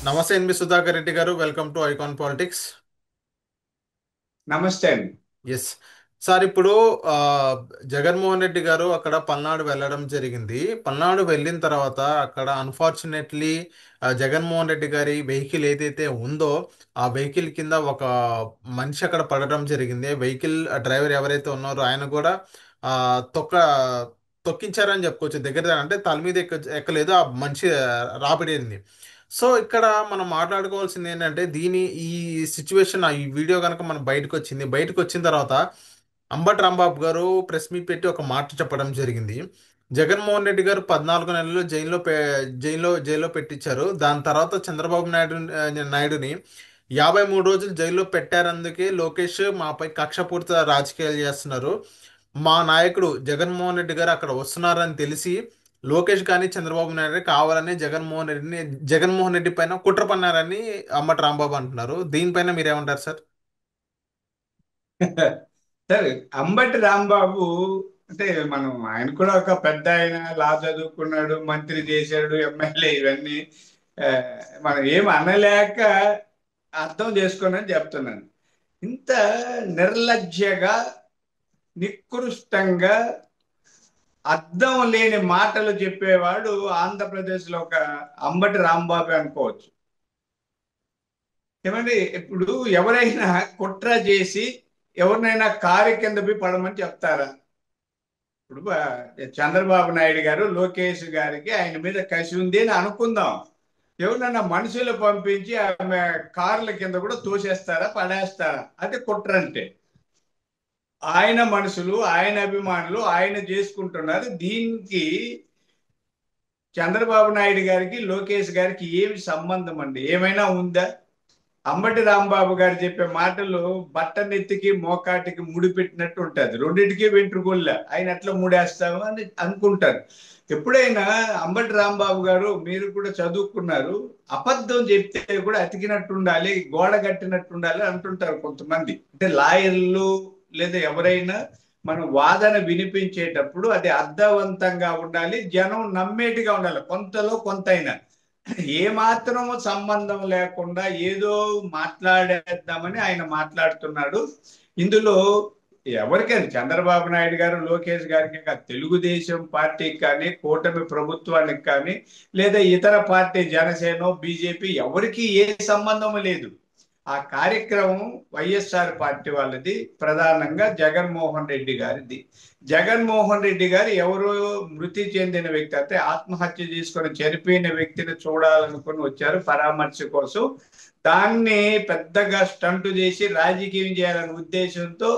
నమస్తే ఎన్బి సుధాకర్ రెడ్డి గారు, welcome to icon politics. నమస్తే అండి. ఎస్ సార్, ఇప్పుడు ఆ, జగన్మోహన్ రెడ్డి గారు అక్కడ పల్నాడు వెళ్ళడం జరిగింది. పల్నాడు వెళ్ళిన తర్వాత అక్కడ అన్ఫార్చునేట్లీ జగన్మోహన్ రెడ్డి గారి వెహికల్ ఏదైతే ఉందో ఆ వెహికల్ కింద ఒక మనిషి అక్కడ పడడం జరిగింది. వెహికల్ డ్రైవర్ ఎవరైతే ఉన్నారో ఆయన కూడా ఆ, తొక్క తొక్కించారని చెప్పుకోవచ్చు. దగ్గర అంటే తల మీద ఎక్కలేదు, ఆ మనిషి రాబడింది. సో ఇక్కడ మనం మాట్లాడుకోవాల్సింది ఏంటంటే ఈ సిచ్యువేషన్, ఈ వీడియో కనుక మనం బయటకు వచ్చిన తర్వాత అంబటి రాంబాబు గారు ప్రెస్ మీట్ పెట్టి ఒక మాట చెప్పడం జరిగింది. జగన్మోహన్ రెడ్డి గారు 14 నెలలు జైల్లో పెట్టించారు. దాని తర్వాత చంద్రబాబు నాయుడుని 53 రోజులు జైల్లో పెట్టారందుకే లోకేష్ మాపై కక్షపూరిత రాజకీయాలు చేస్తున్నారు. మా నాయకుడు జగన్మోహన్ రెడ్డి గారు అక్కడ వస్తున్నారని తెలిసి లోకేష్ కానీ చంద్రబాబు నాయుడు కావాలని జగన్మోహన్ రెడ్డి పైన కుట్ర పన్నారని అమ్మటి రాంబాబు అంటున్నారు. దీనిపైన మీరేమంటారు సార్? సరే, అంబటి రాంబాబు అంటే ఆయన కూడా ఒక పెద్ద ఆయన, లా చదువుకున్నాడు, మంత్రి చేశాడు, ఎమ్మెల్యే ఇవన్నీ. ఆ, మనం ఏం అనలేక అర్థం చేసుకోనని చెప్తున్నాను. ఇంత నిర్లజ్జగా, నికృష్టంగా, అర్థం లేని మాటలు చెప్పేవాడు ఆంధ్రప్రదేశ్లో ఒక అంబటి రాంబాబు అనుకోవచ్చు. ఏమండి, ఇప్పుడు ఎవరైనా కుట్ర చేసి ఎవరినైనా కారు కింద పోయి పడమని చెప్తారా? ఇప్పుడు చంద్రబాబు నాయుడు గారు లోకేష్ గారికి ఆయన మీద కసి ఉంది అని అనుకుందాం. ఎవరినైనా మనుషులు పంపించి ఆమె కార్ల కింద కూడా తోసేస్తారా, పడేస్తారా? అది కుట్ర అంటే. ఆయన మనుషులు, ఆయన అభిమానులు ఆయన చేసుకుంటున్నారు. దీనికి చంద్రబాబు నాయుడు గారికి లోకేష్ గారికి ఏమి సంబంధం అండి? ఏమైనా ఉందా? అంబటి రాంబాబు గారు చెప్పే మాటలు బట్టనెత్తికి మోకాటికి ముడిపెట్టినట్టు ఉంటది. రెండింటికి వెంట్రుకోళ్ళ ఆయన ఎట్లా ముడేస్తాము అని అనుకుంటారు. ఎప్పుడైనా అంబటి రాంబాబు గారు, మీరు కూడా చదువుకున్నారు, అబద్ధం చెప్తే కూడా అతికినట్టు ఉండాలి, గోడ కట్టినట్టు ఉండాలి అంటుంటారు కొంతమంది. అంటే లాయర్లు లేదా ఎవరైనా మనం వాదన వినిపించేటప్పుడు అది అర్థవంతంగా ఉండాలి, జనం నమ్మేటిగా ఉండాలి, కొంతలో కొంతైనా. ఏమాత్రం సంబంధం లేకుండా ఏదో మాట్లాడేద్దామని ఆయన మాట్లాడుతున్నాడు. ఇందులో ఎవరికైనా చంద్రబాబు నాయుడు గారు, లోకేష్ గారికి కాదు, తెలుగుదేశం పార్టీకి కానీ, కూటమి ప్రభుత్వానికి కానీ, లేదా ఇతర పార్టీ జనసేన, బీజేపీ ఎవరికి ఏ సంబంధం లేదు. ఆ కార్యక్రమం వైఎస్ఆర్ పార్టీ వాళ్ళది, ప్రధానంగా జగన్మోహన్ రెడ్డి గారిది. జగన్మోహన్ రెడ్డి గారు ఎవరో మృతి చెందిన వ్యక్తి, అంటే ఆత్మహత్య చేసుకొని చనిపోయిన వ్యక్తిని చూడాలనుకుని వచ్చారు పరామర్శ కోసం. దాన్ని పెద్దగా స్టంట్ చేసి రాజకీయం చేయాలనే ఉద్దేశంతో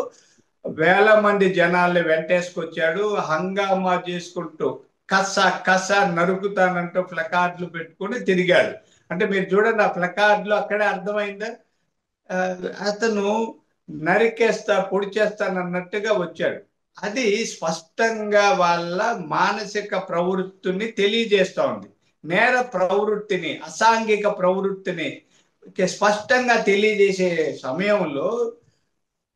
వేల మంది జనాల్ని వెంటేసుకొచ్చాడు. హంగామా చేసుకుంటూ కస కస నరుకుతానంటూ ప్లకార్డులు పెట్టుకొని తిరిగాడు. అంటే మీరు చూడండి, ఆ ప్లకార్డులు అక్కడే అర్థమైందా? ఆ, అతను నరికేస్తా, పొడి చేస్తానన్నట్టుగా వచ్చాడు. అది స్పష్టంగా వాళ్ళ మానసిక ప్రవృత్తిని తెలియజేస్తా ఉంది. నేర ప్రవృత్తిని, అసాంఘిక ప్రవృత్తిని స్పష్టంగా తెలియజేసే సమయంలో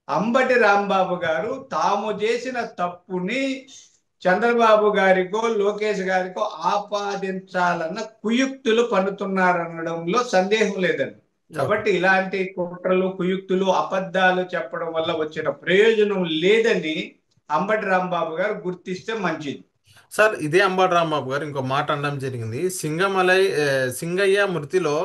అంబటి రాంబాబు గారు తాము చేసిన తప్పుని చంద్రబాబు గారికో లోకేష్ గారికో ఆపాదించాలన్న కుయుక్తులు పన్నుతున్నారనడంలో సందేహం లేదండి. ఓకే కాబట్టి ఇలాంటి కుట్రలు, కుయుక్తులు, అబద్ధాలు చెప్పడం వల్ల వచ్చిన ప్రయోజనం లేదని అంబటి రాంబాబు గారు గుర్తిస్తే మంచిది. సార్, ఇదే అంబటి రాంబాబు గారు ఇంకో మాట అనడం జరిగింది. సింగయ్య మృతిలో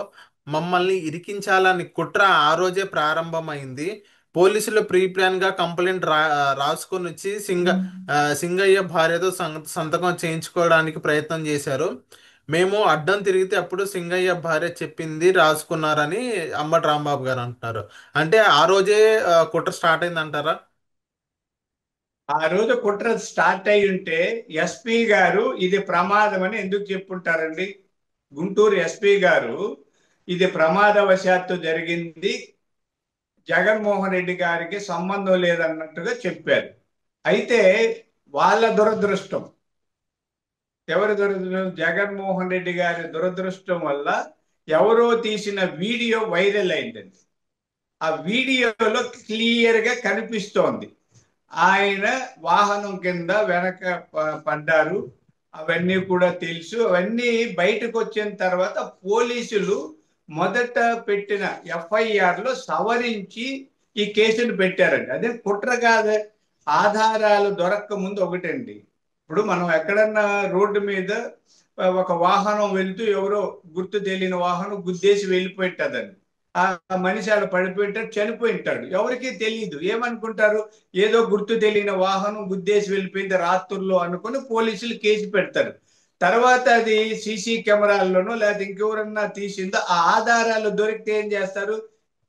మమ్మల్ని ఇరికించాలని కుట్ర ఆ రోజే ప్రారంభమైంది. పోలీసులు ప్రీ ప్లాన్ గా కంప్లైంట్ రాసుకొని వచ్చి సింగయ్య భార్యతో సంతకం చేయించుకోవడానికి ప్రయత్నం చేశారు. మేము అడ్డం తిరిగితే అప్పుడు సింగయ్య భార్య చెప్పింది రాసుకున్నారని అంబటి రాంబాబు గారు అంటున్నారు. అంటే ఆ రోజే కుట్ర స్టార్ట్ అయింది అంటారా? ఆ రోజు కుట్ర స్టార్ట్ అయి ఉంటే ఎస్పీ గారు ఇది ప్రమాదం అని ఎందుకు చెప్పుంటారండి? గుంటూరు ఎస్పీ గారు ఇది ప్రమాదవశాత్తు జరిగింది, జగన్మోహన్ రెడ్డి గారికి సంబంధం లేదన్నట్టుగా చెప్పారు. అయితే వాళ్ళ దురదృష్టం, ఎవరి దురదృష్టం? జగన్మోహన్ రెడ్డి గారి దురదృష్టం వల్ల ఎవరో తీసిన వీడియో వైరల్ అయిందండి. ఆ వీడియోలో క్లియర్ గా కనిపిస్తోంది ఆయన వాహనం కింద వెనక పడ్డారు. అవన్నీ కూడా తెలుసు. అవన్నీ బయటకు వచ్చిన తర్వాత పోలీసులు మొదట పెట్టిన ఎఫ్ఐఆర్ లో సవరించి ఈ కేసును పెట్టారండి. అదే కుట్ర కాదు. ఆధారాలు దొరక్క ముందు ఒకటండి. ఇప్పుడు మనం ఎక్కడన్నా రోడ్డు మీద ఒక వాహనం వెళ్తూ ఎవరో గుర్తు తెలియని వాహనం గుద్దేసి వెళ్ళిపోయింటదండి. ఆ మనిషి ఆడ పడిపోయింటాడు, చనిపోయింటాడు, ఎవరికీ తెలియదు. ఏమనుకుంటారు? ఏదో గుర్తు తెలియని వాహనం గుద్దేసి వెళ్ళిపోయింది రాత్రుల్లో అనుకుని పోలీసులు కేసు పెడతారు. తర్వాత అది సీసీ కెమెరాల్లోనో లేకపోతే ఇంకెవరన్నా తీసిందో ఆ ఆధారాలు దొరికితే ఏం చేస్తారు?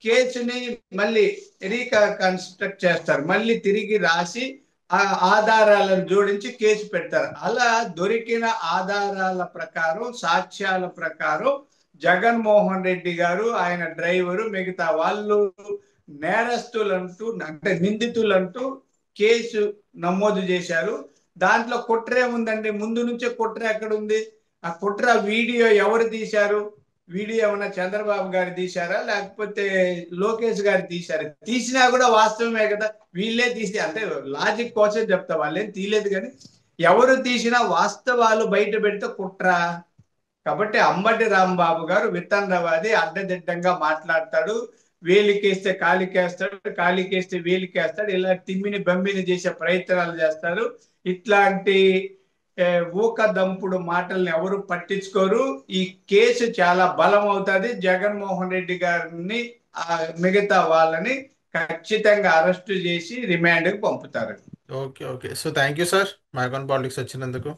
కేసుని మళ్ళీ రీకన్స్ట్రక్ట్ చేస్తారు, మళ్ళీ తిరిగి రాసి ఆ ఆధారాలను జోడించి కేసు పెడతారు. అలా దొరికిన ఆధారాల ప్రకారం, సాక్ష్యాల ప్రకారం జగన్మోహన్ రెడ్డి గారు, ఆయన డ్రైవరు, మిగతా వాళ్ళు నేరస్తులంటూ, అంటే నిందితులంటూ కేసు నమోదు చేశారు. దాంట్లో కుట్రే ఉందండి. ముందు నుంచే కుట్ర ఎక్కడుంది? ఆ కుట్ర వీడియో ఎవరు తీశారు? వీడియో ఏమన్నా చంద్రబాబు గారు తీశారా లేకపోతే లోకేష్ గారు తీశారా? తీసినా కూడా వాస్తవమే కదా, వీళ్ళే తీసి, అంటే లాజిక్ కోసం చెప్తా, వాళ్ళేం తీయలేదు. కానీ ఎవరు తీసినా వాస్తవాలు బయట పెడితే కుట్ర. కాబట్టి అంబటి రాంబాబు గారు వితండవాది, అడ్డదిడ్డంగా మాట్లాడతాడు. వేలికేస్తే కాలికేస్తాడు, కాలికేస్తే వేలికేస్తాడు, ఇలా తిమ్మిని బమ్మిని చేసే ప్రయత్నాలు చేస్తారు. ఇట్లాంటి ఊకదంపుడు మాటల్ని ఎవరు పట్టించుకోరు. ఈ కేసు చాలా బలం అవుతుంది. జగన్మోహన్ రెడ్డి గారిని, మిగతా వాళ్ళని ఖచ్చితంగా అరెస్టు చేసి రిమాండ్కి పంపుతారు. Okay, okay. So thank you sir, మైకాన్ పాలిటిక్స్ వచ్చినందుకు.